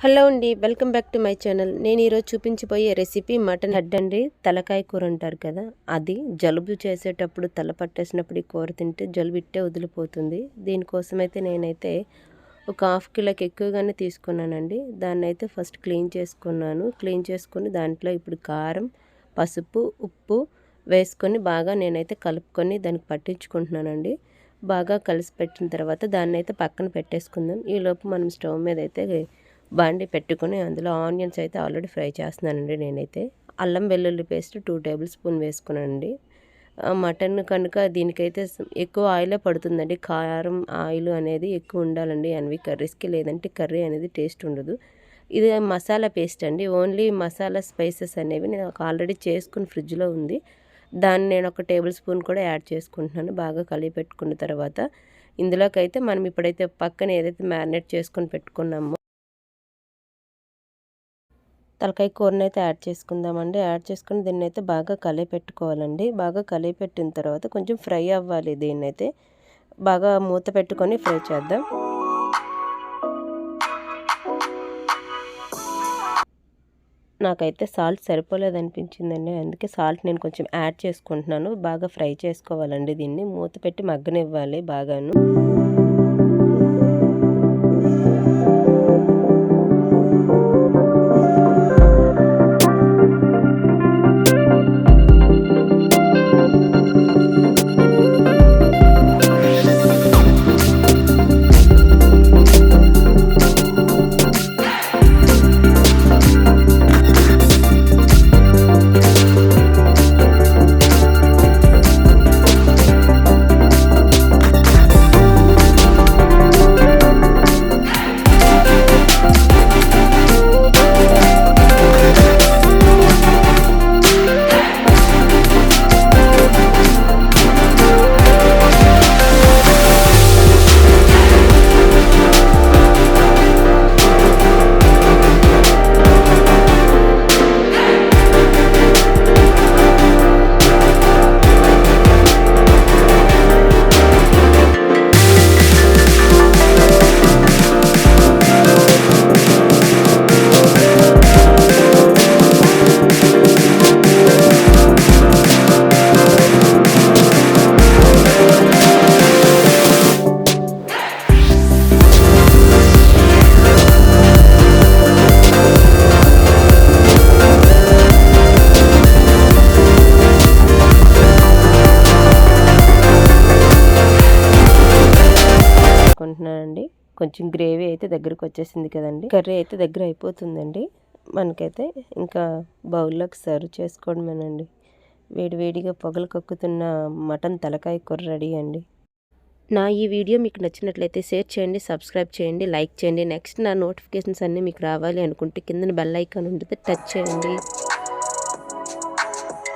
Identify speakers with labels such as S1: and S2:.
S1: Hello అండి, welcome back to my channel. నేను ఈరోజు చూపించబోయే రెసిపీ మటన్ హెడ్ అండి. తలకాయ కూర అంటారు కదా, అది జలుబు చేసేటప్పుడు తల పట్టేసినప్పుడు ఈ కూర తింటే జలుబు ఇట్టే వదిలిపోతుంది. దీనికోసమైతే నేనైతే ఒక హాఫ్ కిలోకి ఎక్కువగానే తీసుకున్నానండి. దాన్ని అయితే ఫస్ట్ క్లీన్ చేసుకున్నాను. క్లీన్ చేసుకుని దాంట్లో ఇప్పుడు కారం, పసుపు, ఉప్పు వేసుకొని బాగా నేనైతే కలుపుకొని దానికి పట్టించుకుంటున్నానండి. బాగా కలిసి పెట్టిన తర్వాత దాన్ని అయితే పక్కన పెట్టేసుకుందాం. ఈలోపు మనం స్టవ్ మీద అయితే బాండి పెట్టుకొని అందులో ఆనియన్స్ అయితే ఆల్రెడీ ఫ్రై చేస్తున్నానండి. నేనైతే అల్లం వెల్లుల్లి పేస్ట్ 2 టేబుల్ స్పూన్ వేసుకున్నానండి. మటన్ కనుక దీనికైతే ఎక్కువ ఆయిలే పడుతుందండి. కారం ఆయిల్ అనేది ఎక్కువ ఉండాలండి అన్వి కర్రీస్కి, లేదంటే కర్రీ అనేది టేస్ట్ ఉండదు. ఇది మసాలా పేస్ట్ అండి. ఓన్లీ మసాలా స్పైసెస్ అనేవి నేను ఆల్రెడీ చేసుకుని ఫ్రిడ్జ్లో ఉంది. దాన్ని నేను ఒక టేబుల్ స్పూన్ కూడా యాడ్ చేసుకుంటున్నాను. బాగా కలిపి పెట్టుకున్న తర్వాత ఇందులోకైతే మనం ఇప్పుడైతే పక్కన ఏదైతే మ్యారినేట్ చేసుకొని పెట్టుకున్నామో తలకాయ కూరనైతే యాడ్ చేసుకుందామండి. యాడ్ చేసుకుని దీన్నైతే బాగా కలిపెట్టుకోవాలండి. బాగా కలిపెట్టిన తర్వాత కొంచెం ఫ్రై అవ్వాలి. దీన్నైతే బాగా మూత పెట్టుకొని ఫ్రై చేద్దాం. నాకైతే సాల్ట్ సరిపోలేదనిపించిందండి, అందుకే సాల్ట్ నేను కొంచెం యాడ్ చేసుకుంటున్నాను. బాగా ఫ్రై చేసుకోవాలండి. దీన్ని మూత పెట్టి మగ్గనివ్వాలి బాగాను. అనుకుంటున్నానండి. కొంచెం గ్రేవీ అయితే దగ్గరకు వచ్చేసింది కదండి. కర్రీ అయితే దగ్గర అయిపోతుందండి. మనకైతే ఇంకా బౌల్లోకి సర్వ్ చేసుకోవడమేనండి. వేడివేడిగా పొగలు కక్కుతున్న మటన్ తలకాయ కూర రెడీ అండి. నా ఈ వీడియో మీకు నచ్చినట్లయితే షేర్ చేయండి, సబ్స్క్రైబ్ చేయండి, లైక్ చేయండి. నెక్స్ట్ నా నోటిఫికేషన్స్ అన్నీ మీకు రావాలి అనుకుంటే కింద బెల్ ఐకాన్ ఉంటుంది, టచ్ చేయండి.